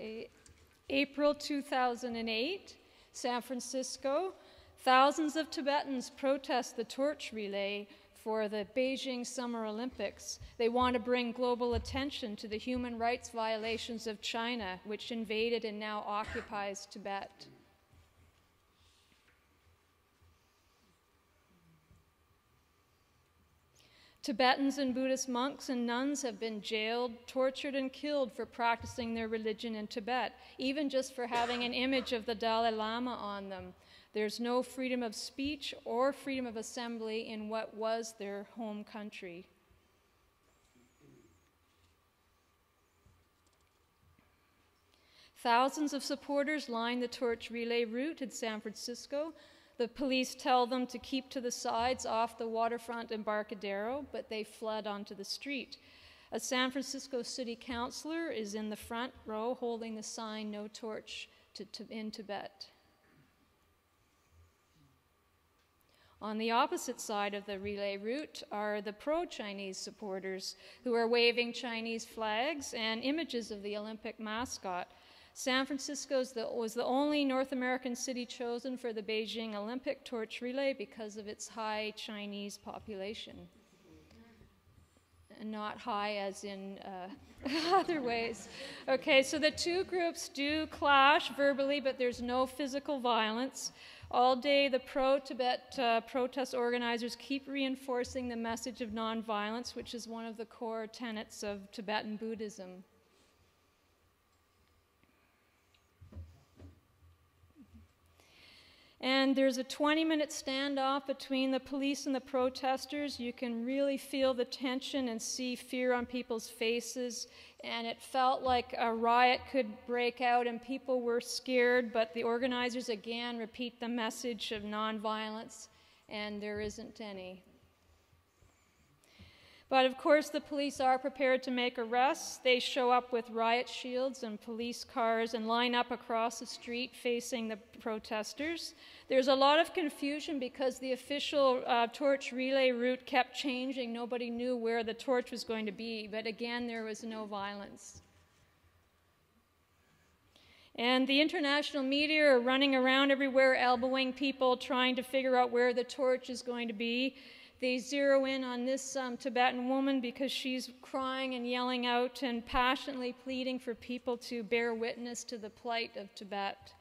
Okay. April 2008, San Francisco. Thousands of Tibetans protest the torch relay for the Beijing Summer Olympics. They want to bring global attention to the human rights violations of China, which invaded and now occupies Tibet. Tibetans and Buddhist monks and nuns have been jailed, tortured, and killed for practicing their religion in Tibet, even just for having an image of the Dalai Lama on them. There's no freedom of speech or freedom of assembly in what was their home country. Thousands of supporters line the torch relay route in San Francisco. The police tell them to keep to the sides off the waterfront Embarcadero, but they fled onto the street. A San Francisco city councilor is in the front row holding the sign, "No torch in Tibet." On the opposite side of the relay route are the pro-Chinese supporters who are waving Chinese flags and images of the Olympic mascot. San Francisco was the only North American city chosen for the Beijing Olympic torch relay because of its high Chinese population. And not high as in other ways. Okay, so the two groups do clash verbally, but there's no physical violence. All day, the pro-Tibet protest organizers keep reinforcing the message of nonviolence, which is one of the core tenets of Tibetan Buddhism. And there's a 20-minute standoff between the police and the protesters. You can really feel the tension and see fear on people's faces. And it felt like a riot could break out and people were scared, but the organizers again repeat the message of nonviolence, and there isn't any. But of course, the police are prepared to make arrests. They show up with riot shields and police cars and line up across the street facing the protesters. There's a lot of confusion because the official torch relay route kept changing. Nobody knew where the torch was going to be, but again, there was no violence. And the international media are running around everywhere, elbowing people, trying to figure out where the torch is going to be. They zero in on this Tibetan woman because she's crying and yelling out and passionately pleading for people to bear witness to the plight of Tibet.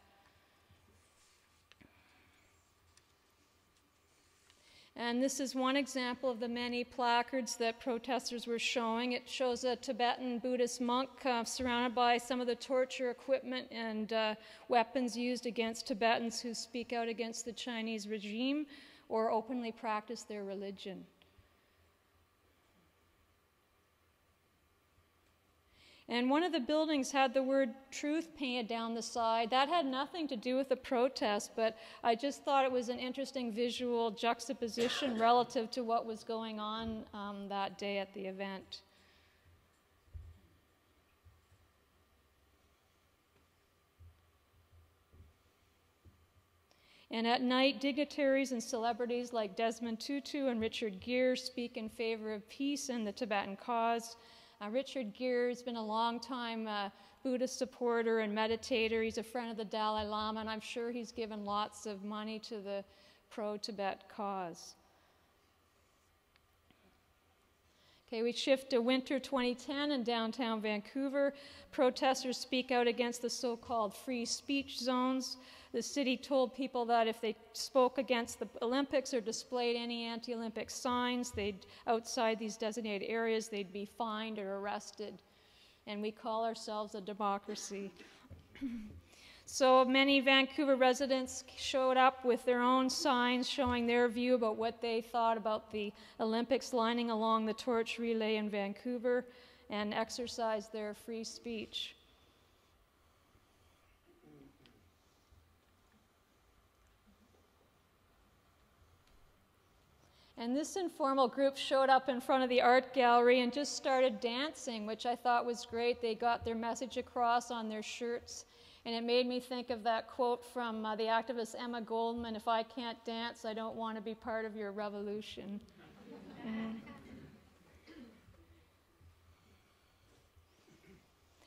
And this is one example of the many placards that protesters were showing. It shows a Tibetan Buddhist monk surrounded by some of the torture equipment and weapons used against Tibetans who speak out against the Chinese regime or openly practice their religion. And one of the buildings had the word truth painted down the side. That had nothing to do with the protest, but I just thought it was an interesting visual juxtaposition relative to what was going on that day at the event. And at night, dignitaries and celebrities like Desmond Tutu and Richard Gere speak in favor of peace and the Tibetan cause. Richard Gere has been a long-time Buddhist supporter and meditator. He's a friend of the Dalai Lama, and I'm sure he's given lots of money to the pro-Tibet cause. Okay, we shift to winter 2010 in downtown Vancouver. Protesters speak out against the so-called free speech zones. The city told people that if they spoke against the Olympics or displayed any anti-Olympic signs outside these designated areas, they'd be fined or arrested. And we call ourselves a democracy. So many Vancouver residents showed up with their own signs showing their view about what they thought about the Olympics lining along the torch relay in Vancouver and exercised their free speech. And this informal group showed up in front of the art gallery and just started dancing, which I thought was great. They got their message across on their shirts. And it made me think of that quote from the activist Emma Goldman, "If I can't dance, I don't want to be part of your revolution."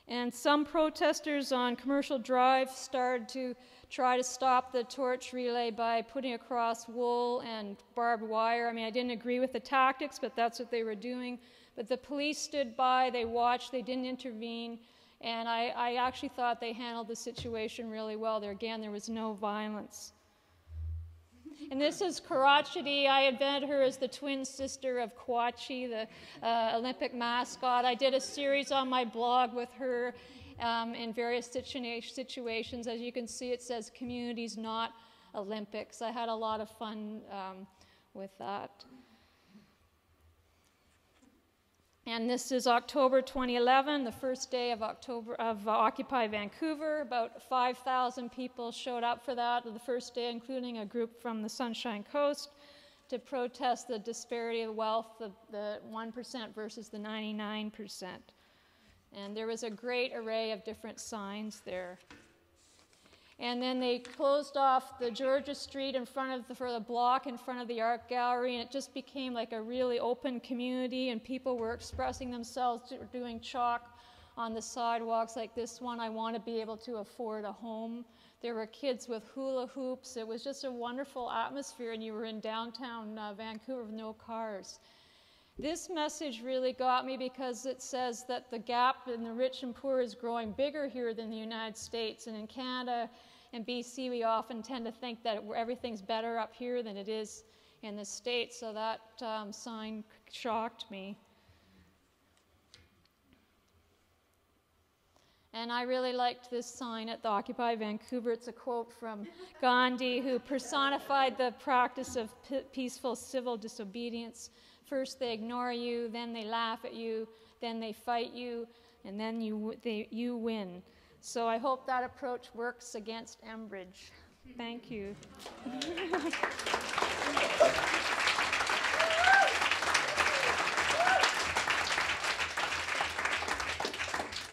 And some protesters on Commercial Drive started to try to stop the torch relay by putting across wool and barbed wire. I mean, I didn't agree with the tactics, but that's what they were doing. But the police stood by, they watched, they didn't intervene, and I actually thought they handled the situation really well. There was no violence. And this is Karachidi. I invented her as the twin sister of Kwachi, the Olympic mascot. I did a series on my blog with her in various situations. As you can see, it says communities, not Olympics. I had a lot of fun with that. And this is October 2011, the first day of Occupy Vancouver. About 5,000 people showed up for that the first day, including a group from the Sunshine Coast, to protest the disparity of wealth of the 1% versus the 99%. And there was a great array of different signs there. And then they closed off the Georgia Street for the block in front of the art gallery, and it just became like a really open community, and people were expressing themselves, doing chalk on the sidewalks like this one, "I want to be able to afford a home." There were kids with hula hoops. It was just a wonderful atmosphere, and you were in downtown Vancouver with no cars. This message really got me because it says that the gap in the rich and poor is growing bigger here than the United States. And in Canada and BC, we often tend to think that everything's better up here than it is in the States. So that sign shocked me. And I really liked this sign at the Occupy Vancouver. It's a quote from Gandhi, who personified the practice of peaceful civil disobedience. First they ignore you, then they laugh at you, then they fight you, and then you win. So I hope that approach works against Enbridge. Thank you.